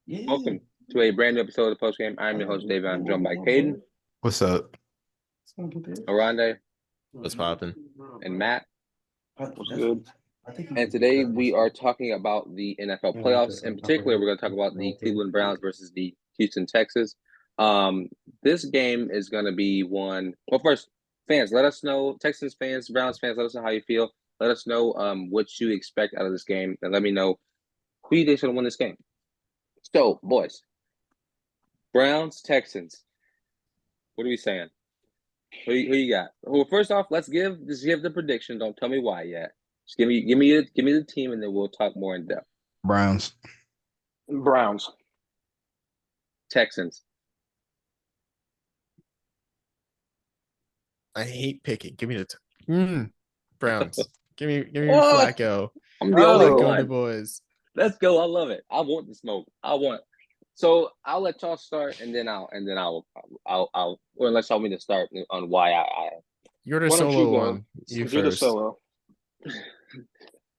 Welcome to a brand new episode of the Post Game. I'm your host, Davion. I'm joined by Kaden, What's up? Oronde, What's poppin'? and Matt. What's good? And today we are talking about the NFL playoffs. In particular, we're going to talk about the Cleveland Browns versus the Houston Texans. This game is going to be one. Well, first, fans, let us know. Texans fans, Browns fans, let us know how you feel. Let us know what you expect out of this game, and let me know who you think should win this game. So, boys, Browns, Texans. What are we saying? Who you got? Well, first off, let's give the prediction. Don't tell me why yet. Just give me the team, and then we'll talk more in depth. Browns. Texans. I hate picking. Give me the Browns. give me What? Flacco. I'm the only Go one. to boys. Let's go. I love it. I want the smoke. So I'll let y'all start, and then I'll or unless y'all want me to start on why I. You're the Why don't solo you go? one. You Do the first. solo.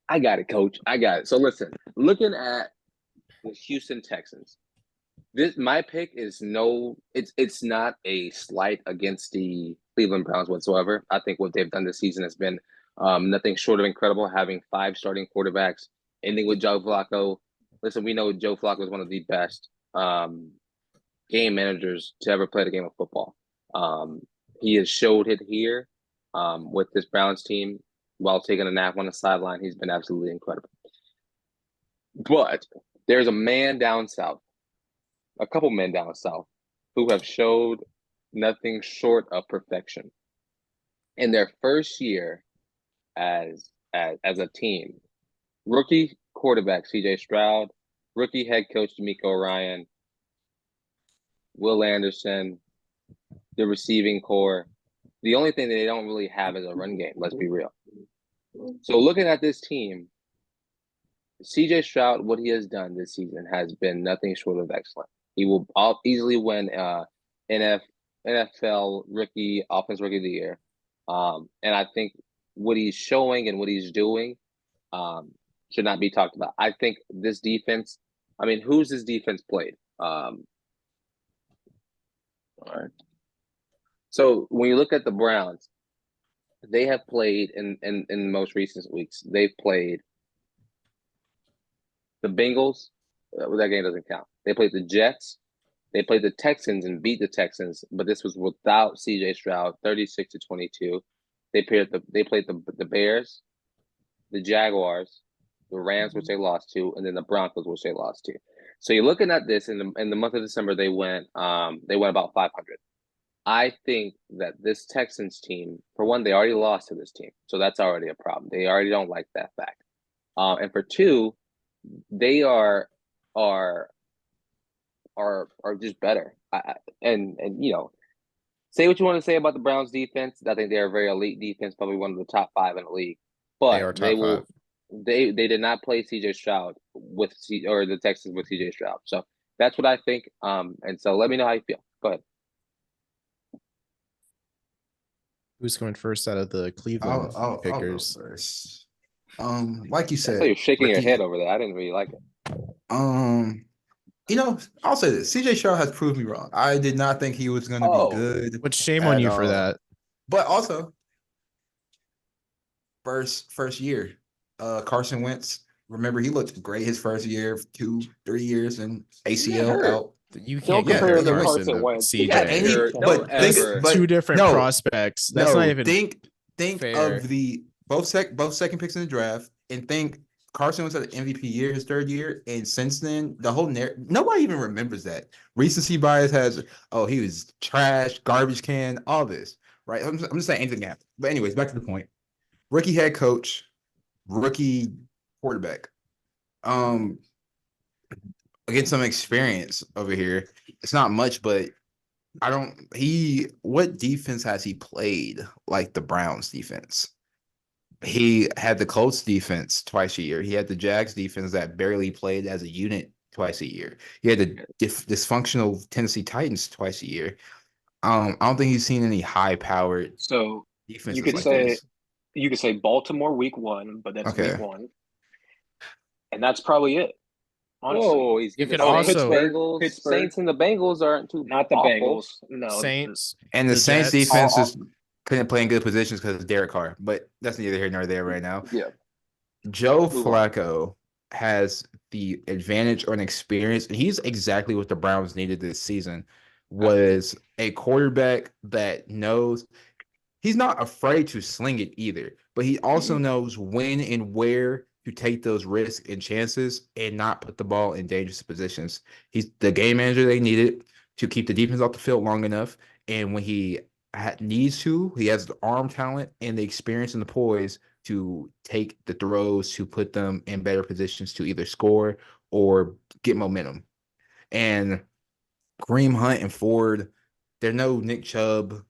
I got it, coach. I got it. So listen, looking at the Houston Texans, my pick is it's not a slight against the Cleveland Browns whatsoever. I think what they've done this season has been nothing short of incredible, having 5 starting quarterbacks, ending with Joe Flacco. Listen, we know Joe Flacco is one of the best game managers to ever play the game of football. He has showed it here with this Browns team while taking a nap on the sideline. He's been absolutely incredible. But there's a man down south, a couple men down south, who have showed nothing short of perfection. In their first year as a team, rookie quarterback C.J. Stroud, rookie head coach D'Amico Ryan, Will Anderson, the receiving core. The only thing that they don't really have is a run game, let's be real. So looking at this team, C.J. Stroud, what he has done this season has been nothing short of excellent. He will easily win NFL rookie, offense rookie of the year. And I think what he's showing and what he's doing should not be talked about. I think this defense, who's this defense played? All right. So when you look at the Browns, they have played in the most recent weeks. They've played the Bengals. That game doesn't count. They played the Jets. They played the Texans and beat the Texans, but this was without C.J. Stroud, 36-22. They played the Bears, the Jaguars, the Rams, which they lost to, and then the Broncos, which they lost to. So you're looking at this in the month of December. They went about 500. I think that this Texans team, for one, they already lost to this team, so that's already a problem. They already don't like that fact. And for two, they are just better. And say what you want to say about the Browns defense. I think they're a very elite defense, probably one of the top 5 in the league. But They are top 5. They did not play C.J. Stroud or the Texans with C.J. Stroud. So that's what I think. And so let me know how you feel. Go ahead. Who's going first out of the Cleveland pickers? I'll go first. Like you I said, saw you shaking your head over there. I didn't really like it. I'll say this: C.J. Stroud has proved me wrong. I did not think he was going to be good. But shame on you for that. But also, first year, Carson Wentz. Remember, he looked great his first year, 2-3 years, and ACL out. You Don't can't compare him to Carson Carson to Wentz. CJ. Two different prospects. That's not even think fair. of the both second picks in the draft, and think Carson was at the MVP year, his 3rd year, and since then the whole nobody even remembers that. Recency bias has he was trash, garbage can, all this, right? I'm just saying anything happened. But anyways, back to the point. Rookie head coach, rookie quarterback. Again, some experience over here. It's not much, but what defense has he played like the Browns defense? He had the Colts defense twice a year. He had the Jags defense that barely played as a unit twice a year. He had the dysfunctional Tennessee Titans twice a year. I don't think he's seen any high-powered So defenses you could like say this. you could say Baltimore week 1, but that's Okay. week 1, and that's probably it. honestly. Whoa, he's You could the Saints, also- Bengals, Saints and the Bengals aren't too Not the awful. Bengals. No. Saints And the Saints Jets. defense is couldn't play in good positions because of Derek Carr, but that's neither here nor there right now. Yeah. Joe Move on. Flacco has the advantage or an experience, and he's exactly what the Browns needed this season. Was a quarterback that knows he's not afraid to sling it either, but he also knows when and where to take those risks and chances and not put the ball in dangerous positions. He's the game manager they needed to keep the defense off the field long enough, and when he needs to, he has the arm talent and the experience and the poise to take the throws to put them in better positions to either score or get momentum. And Kareem Hunt and Ford, they're no Nick Chubb,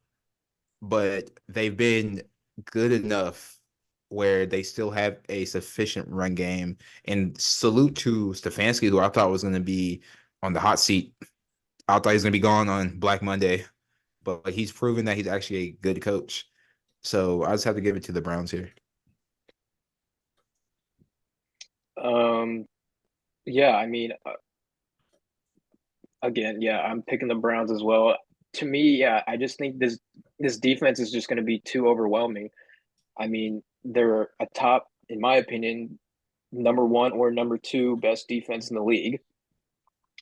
but they've been good enough where they still have a sufficient run game. And salute to Stefanski, who I thought was going to be on the hot seat. I thought he was going to be gone on Black Monday, but he's proven that he's actually a good coach. So I just have to give it to the Browns here. Yeah, I mean, again, yeah, I'm picking the Browns as well. To me, yeah, I just think this defense is just going to be too overwhelming. I mean, they're a top, in my opinion, number 1 or number 2 best defense in the league,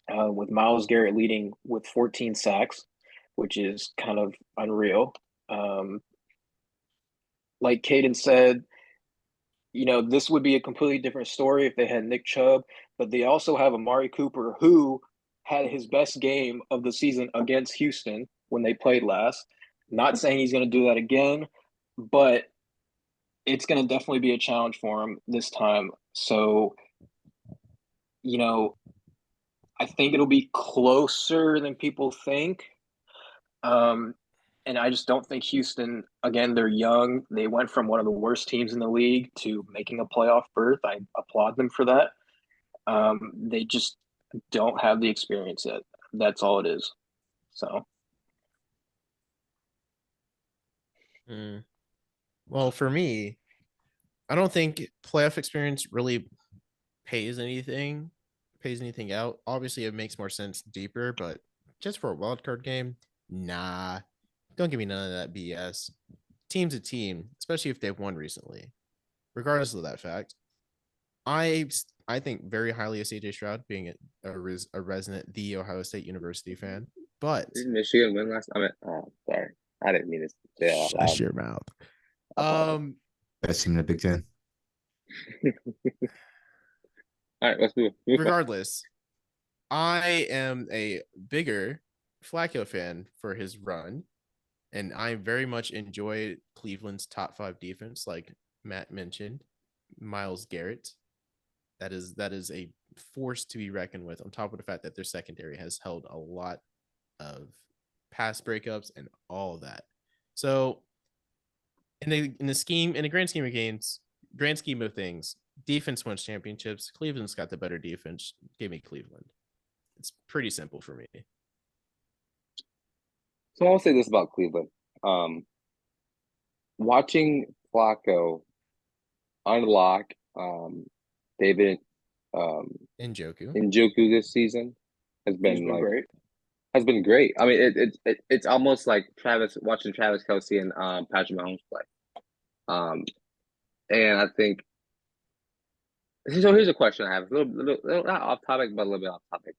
with Myles Garrett leading with 14 sacks, which is kind of unreal. Like Kaden said, this would be a completely different story if they had Nick Chubb, but they also have Amari Cooper, who had his best game of the season against Houston when they played last. Not saying he's going to do that again, but it's going to definitely be a challenge for him this time. So, I think it'll be closer than people think. And I just don't think Houston, again, they're young. They went from one of the worst teams in the league to making a playoff berth. I applaud them for that. They just don't have the experience yet. That's all it is. So. Well, for me, I don't think playoff experience really pays anything out. Obviously, it makes more sense deeper, but just for a wild card game, nah. Don't give me none of that BS. Team's a team, especially if they've won recently. Regardless of that fact, I think very highly of CJ Stroud, being a resident The Ohio State University fan. But did Michigan win last? Sorry, I didn't mean to say that out loud. Shut your mouth. Best team in the Big Ten. All right, let's move. Regardless, I am a bigger Flacco fan for his run, and I very much enjoy Cleveland's top 5 defense, like Matt mentioned. Myles Garrett, that is a force to be reckoned with, on top of the fact that their secondary has held a lot of pass breakups and all of that. So in the grand scheme of things, defense wins championships. Cleveland's got the better defense. Give me Cleveland. It's pretty simple for me. So I'll say this about Cleveland. Watching Flacco unlock David Njoku this season has been great. Has been great. I mean, it's almost like watching Travis Kelce and Patrick Mahomes play. And I think so. Here's a question I have, a little not off topic, but a little bit off topic.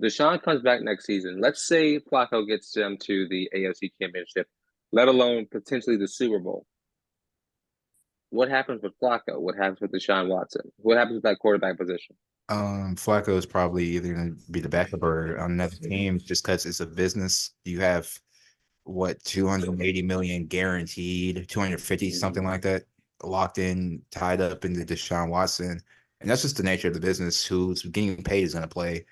Deshaun comes back next season. Let's say Flacco gets them to the AFC Championship, let alone potentially the Super Bowl. What happens with Flacco? What happens with Deshaun Watson? What happens with that quarterback position? Flacco is probably either going to be the backup or on another team, just because it's a business. You have what 280 million guaranteed, 250 something like that, locked in, tied up into Deshaun Watson, and that's just the nature of the business. Who's getting paid is going to play,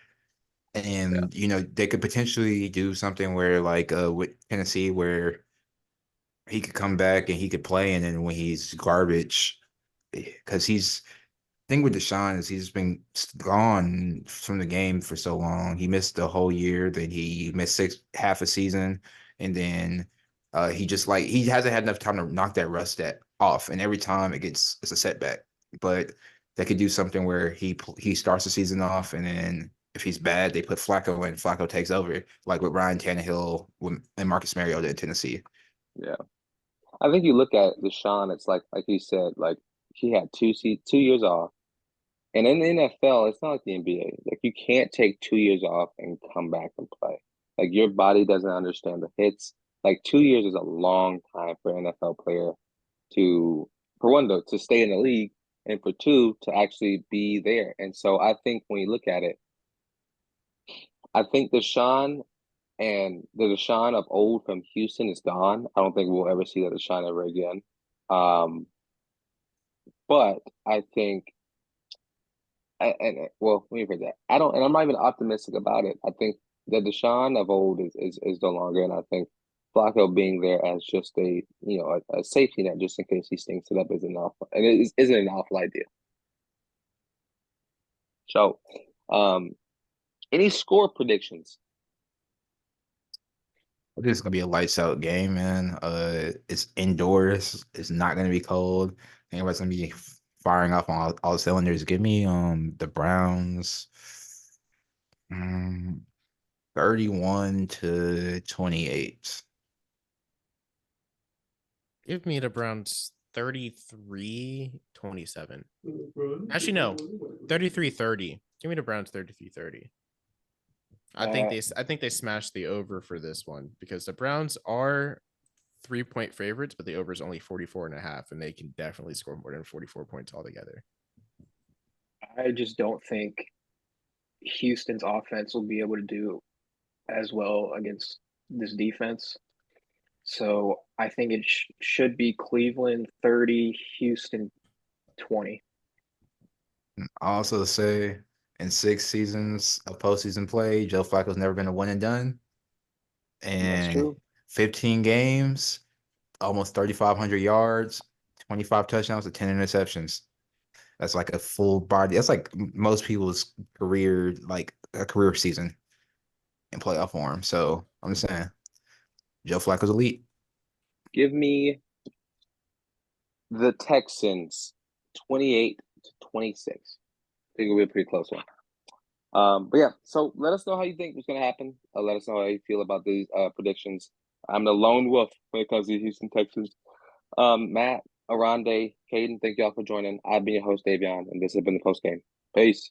and they could potentially do something where like with Tennessee, where he could come back and he could play, and then when he's garbage, because thing with Deshaun is he's been gone from the game for so long. He missed the whole year, then he missed half a season, and then he hasn't had enough time to knock that rust off. And every time it's a setback. But They could do something where he starts the season off, and then if he's bad, they put Flacco in. Flacco takes over, like with Ryan Tannehill and Marcus Mariota in Tennessee. Yeah. I think you look at Deshaun, it's like you said, like he had 2 years off. And in the NFL, it's not like the NBA. Like you can't take 2 years off and come back and play. Like your body doesn't understand the hits. Like 2 years is a long time for an NFL player to, for one, to stay in the league, and for two, to actually be there. And so I think when you look at it, I think Deshaun and the Deshaun of old from Houston is gone. I don't think we'll ever see that Deshaun ever again. But I think well, let me phrase that. I don't, and I'm not even optimistic about it. I think the Deshaun of old is no longer, and I think Flacco being there as just a safety net just in case he stinks it up is enough, and it isn't an awful idea. So, any score predictions? This is gonna be a lights out game, man. It's indoors. It's not gonna be cold. Everybody's gonna be firing off on all cylinders. Give me the Browns, 31-28. Give me the Browns 33-27. Actually, no, 33-30. Give me the Browns 33-30. I think they smashed the over for this one because the Browns are 3-point favorites, but the over is only 44.5, and they can definitely score more than 44 points altogether. I just don't think Houston's offense will be able to do as well against this defense. So I think it should be Cleveland 30, Houston 20. I also say in 6 seasons of postseason play, Joe Flacco's never been a one and done. That's And true. 15 games, almost 3,500 yards, 25 touchdowns, and 10 interceptions. That's like a full body. That's like most people's career, like a career season in playoff form. So I'm just saying, Joe Flacco's elite. Give me the Texans 28-26. I think it'll be a pretty close one. But yeah, so let us know how you think what's going to happen. Let us know how you feel about these predictions. I'm the lone wolf when it comes to Houston Texans. Matt, Oronde, Kaden, thank y'all for joining. I've been your host, Davion, and this has been the post game. Peace.